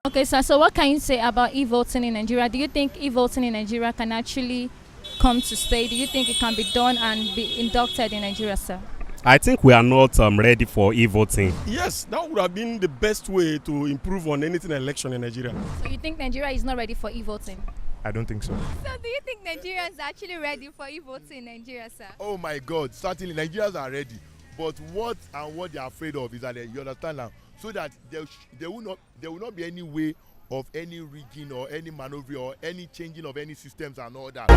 Okay, sir. So, what can you say about e-voting in Nigeria? Do you think e-voting in Nigeria can actually come to stay? Do you think it can be done and be inducted in Nigeria, sir? I think we are not ready for e-voting. Yes, that would have been the best way to improve on anything election in Nigeria. So, you think Nigeria is not ready for e-voting? I don't think so. So do you think Nigerians are actually ready for e-voting in Nigeria, sir? Oh my God, certainly Nigerians are ready. But what they are afraid of is that you understand now, so that there will not be any way of any rigging or any maneuver or any changing of any systems and all that.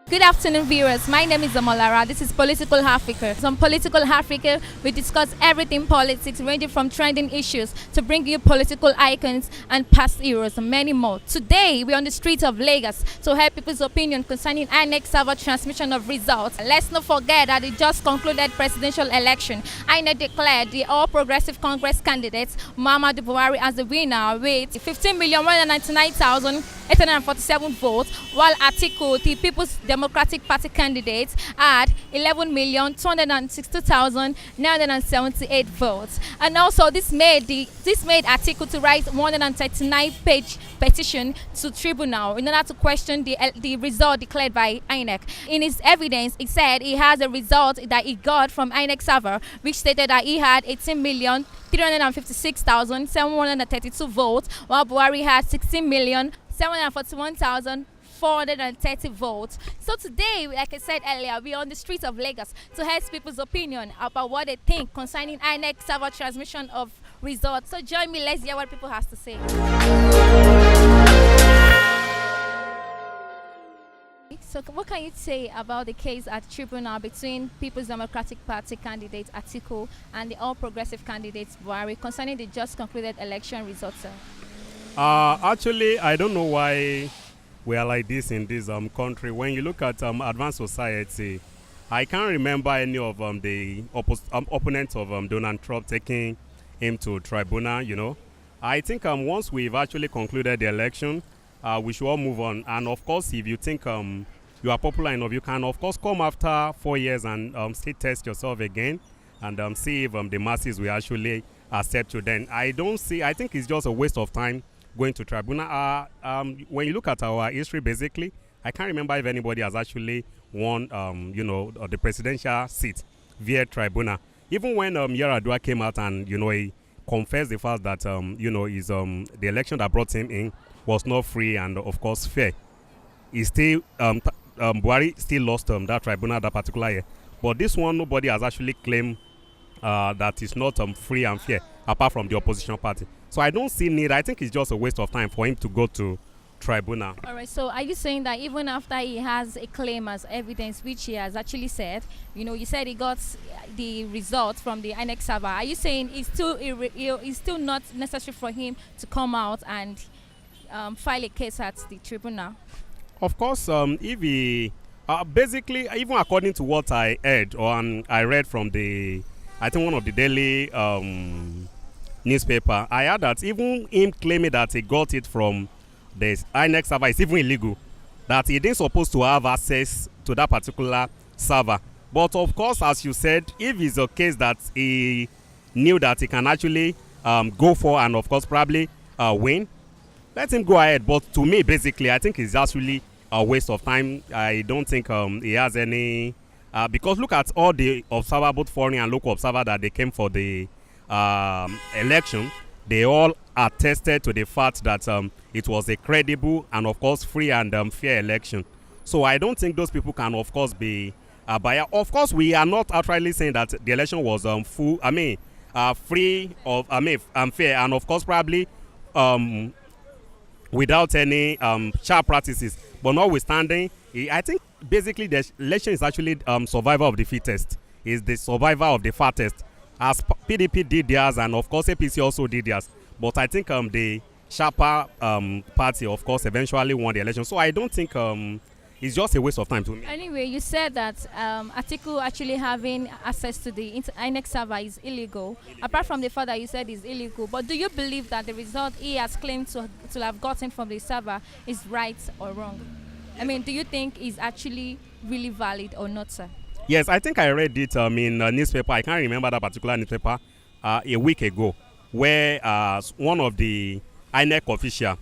Good afternoon, viewers. My name is Amolara. This is Political Africa. On Political Africa, we discuss everything politics, ranging from trending issues to bring you political icons and past heroes and many more. Today, we're on the streets of Lagos to hear people's opinion concerning INEC server transmission of results. Let's not forget that the just concluded presidential election, INEC declared the All Progressive Congress candidate Muhammadu Buhari as the winner with 15,199,847 votes, while Atiku, the People's Democratic Party candidate, had 11,260,978 votes. And also this made Atiku to write 139-page petition to Tribunal in order to question the result declared by INEC. In his evidence, he said he has a result that he got from INEC server, which stated that he had 18,356,732 votes, while Buhari had 16,741,430 votes. So today, like I said earlier, we're on the streets of Lagos to hear people's opinion about what they think concerning INEC server transmission of results. So join me, let's hear what people have to say. So what can you say about the case at Tribunal between People's Democratic Party candidate Atiku and the All Progressive candidate Buhari concerning the just concluded election results, sir? Actually, I don't know why we are like this in this country. When you look at advanced society, I can't remember any of the opponents of Donald Trump taking him to tribunal. You know, I think once we've actually concluded the election, we should all move on. And of course, if you think you are popular enough, you can of course come after 4 years and still test yourself again and see if the masses will actually accept you. Then I think it's just a waste of time going to tribunal. When you look at our history, basically, I can't remember if anybody has actually won, the presidential seat via tribunal. Even when Yaradua came out and he confessed the fact that is the election that brought him in was not free and of course fair. He still Buhari still lost that tribunal that particular year. But this one, nobody has actually claimed that it's not free and fair, apart from the opposition party. So I don't see need. I think it's just a waste of time for him to go to tribunal. All right. So are you saying that even after he has a claim as evidence, which he has actually said, you said he got the result from the INEC server, are you saying it's still not necessary for him to come out and file a case at the tribunal? Of course, if he basically, even according to what I heard or I read from I think one of the daily newspaper, I heard that even him claiming that he got it from the INEC server is even illegal. That he didn't supposed to have access to that particular server. But of course, as you said, if it's a case that he knew that he can actually go for and of course probably win, let him go ahead. But to me, basically, I think it's just really a waste of time. I don't think he has any because look at all the observer, both foreign and local observer that they came for the election. They all attested to the fact that it was a credible and of course free and fair election. So I don't think those people can of course be biased. Of course, we are not outrightly saying that the election was free and fair, and of course probably without any sharp practices. But notwithstanding, I think basically the election is actually survival of the fittest. Is the survival of the fattest. As PDP did theirs and of course APC also did theirs. But I think the sharper party of course eventually won the election. So I don't think it's just a waste of time to me. Anyway, you said that Atiku actually having access to the INEC server is illegal. Apart from the fact that you said it's illegal, but do you believe that the result he has claimed to have gotten from the server is right or wrong? I mean, do you think it's actually really valid or not, sir? Yes, I think I read it in a newspaper. I can't remember that particular newspaper a week ago, where one of the INEC official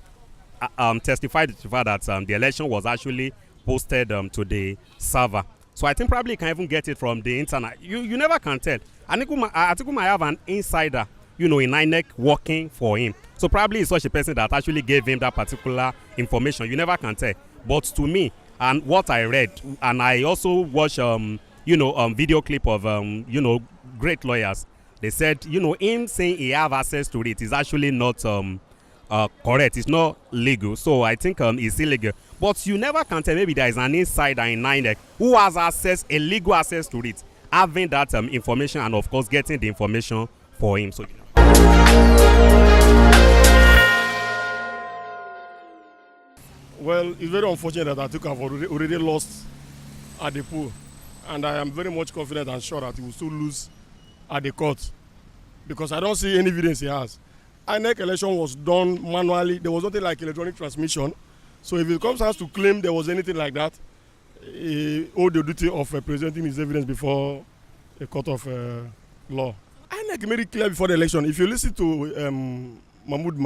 testified to the fact that the election was actually posted to the server. So I think probably you can even get it from the internet. You never can tell. Atiku might have an insider, in INEC working for him. So probably it's such a person that actually gave him that particular information. You never can tell. But to me, and what I read, and I also watched, video clip of, great lawyers. They said, him saying he have access to it is actually not correct. It's not legal. So I think it's illegal. But you never can tell. Maybe there is an insider in INEC who has a legal access to it, having that information, and of course getting the information for him. So Well, it's very unfortunate that Atiku have already lost at the poll, and I am very much confident and sure that he will still lose at the court, because I don't see any evidence he has. INEC election was done manually. There was nothing like electronic transmission. So if it comes to claim there was anything like that, he owed the duty of presenting his evidence before a court of law. INEC made it clear before the election. If you listen to Mahmoud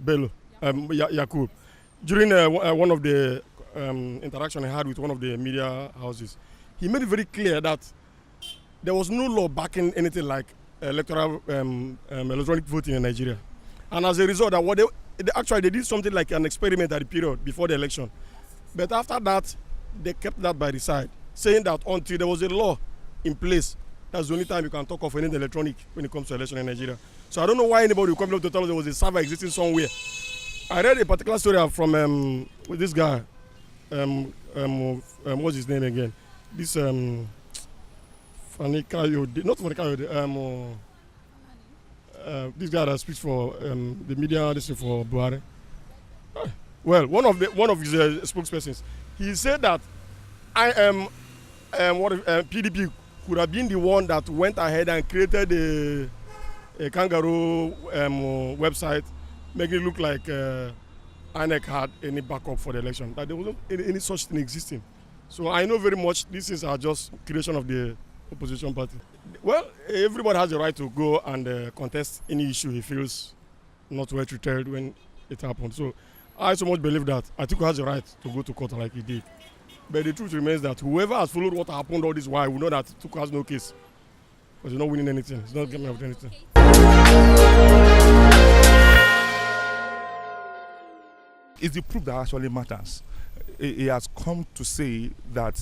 Bello, Yakub, during one of the interaction I had with one of the media houses, he made it very clear that there was no law backing anything like electoral electronic voting in Nigeria. And as a result, they did something like an experiment at the period before the election. But after that, they kept that by the side, saying that until there was a law in place, that's the only time you can talk of anything electronic when it comes to election in Nigeria. So I don't know why anybody will come up to tell us there was a server existing somewhere. I read a particular story from with this guy. What's his name again? This this guy that speaks for the media, this is for Buhari. Well, one of his spokespersons, he said that PDP could have been the one that went ahead and created a kangaroo website, making it look like INEC had any backup for the election. That there wasn't any such thing existing. So I know very much these things are just creation of the opposition party. Well, everybody has the right to go and contest any issue he feels not well treated when it happens. So I so much believe that Atiku has the right to go to court like he did. But the truth remains that whoever has followed what happened all this while will know that Atiku has no case. Because he's not winning anything. He's not getting out of anything. It's the proof that actually matters. He has come to say that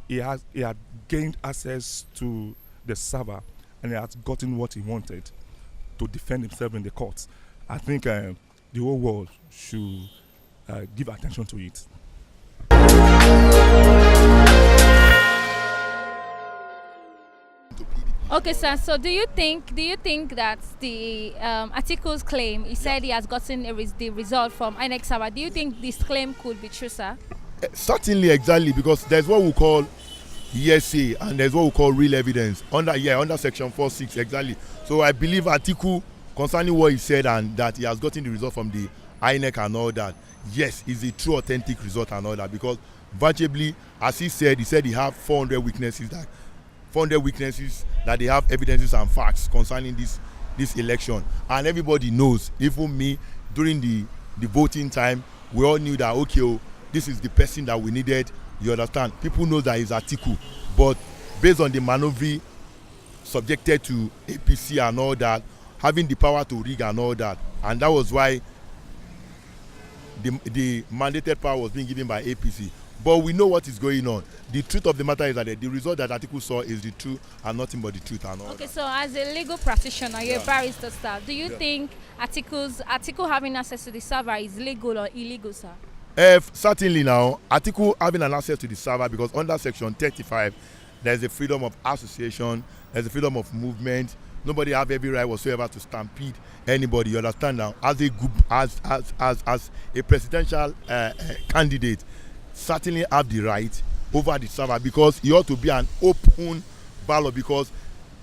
he had gained access to the server and he has gotten what he wanted to defend himself in the courts. I think the whole world should give attention to it. Okay, sir. So do you think that the Atiku's claim, he said he has gotten the result from INEC server, do you think this claim could be true, sir? Certainly, exactly, because there's what we call hearsay and there's what we call real evidence under section 4.6 exactly. So I believe Atiku, concerning what he said and that he has gotten the result from the INEC and all that, yes, it's a true authentic result and all that, because virtually, as he said he have 400 witnesses that they have evidences and facts concerning this election, and everybody knows, even me, during the voting time, we all knew that okay, this is the person that we needed. You understand? People know that it's Atiku, but based on the maneuver subjected to APC and all that, having the power to rig and all that, and that was why the mandated power was being given by APC. But we know what is going on. The truth of the matter is that the result that Atiku saw is the truth and nothing but the truth and all. Okay, that. so as a legal practitioner, you're a barrister, sir. Do you think Atiku having access to the server is legal or illegal, sir? Certainly now, Atiku having an access to the server, because under section 35, there's a freedom of association, there's a freedom of movement. Nobody have every right whatsoever to stampede anybody. You understand now? As a group, as a presidential candidate, certainly have the right over the server, because it ought to be an open ballot, because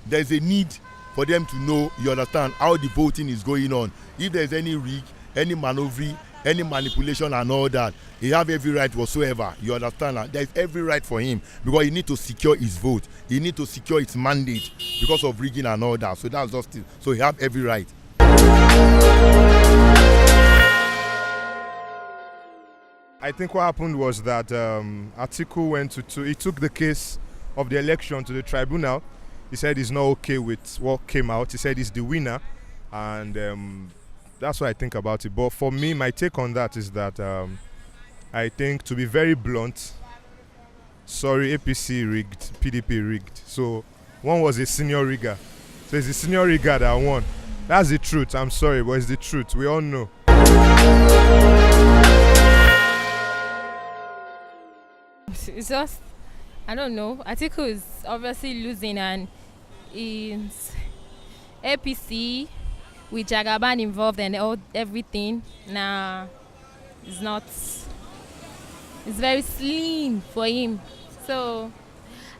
there's a need for them to know, you understand, how the voting is going on. If there's any rig, any maneuver, any manipulation and all that. He have every right whatsoever. You understand? There is every right for him because he need to secure his vote. He need to secure his mandate because of rigging and all that. So that's just it. So he have every right. I think what happened was that Atiku went he took the case of the election to the tribunal. He said he's not okay with what came out. He said he's the winner, and that's what I think about it. But for me, my take on that is that I think, to be very blunt, sorry, APC rigged, PDP rigged. So one was a senior rigger. So it's the senior rigger that won. That's the truth. I'm sorry, but it's the truth. We all know. It's just, I don't know. Atiku is obviously losing, and it's APC with Jagaban involved and everything. Nah, it's not. It's very slim for him. So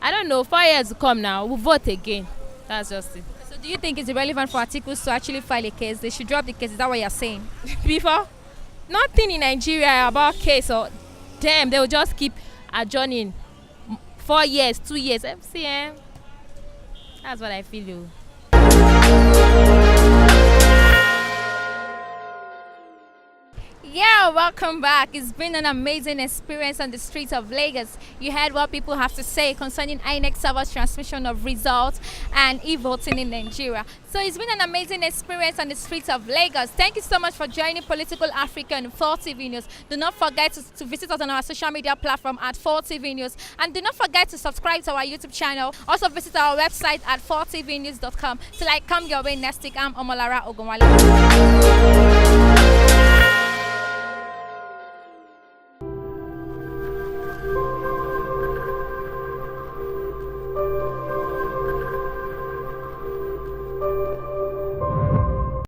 I don't know. 4 years to come now, we'll vote again. That's just it. So do you think it's irrelevant for Atiku to actually file a case? They should drop the case. Is that what you're saying? Before, nothing in Nigeria about case or damn, they will just keep adjourning 4 years, 2 years. FCM. That's what I feel. Yeah, welcome back. It's been an amazing experience on the streets of Lagos. You heard what people have to say concerning INEC server's transmission of results and e-voting in Nigeria. So it's been an amazing experience on the streets of Lagos. Thank you so much for joining Political Africa and ForeTv News. Do not forget to visit us on our social media platform at ForeTv News. And do not forget to subscribe to our YouTube channel. Also visit our website at foretvnews.com. Till I come your way next week, I'm Omolara Ogunwale.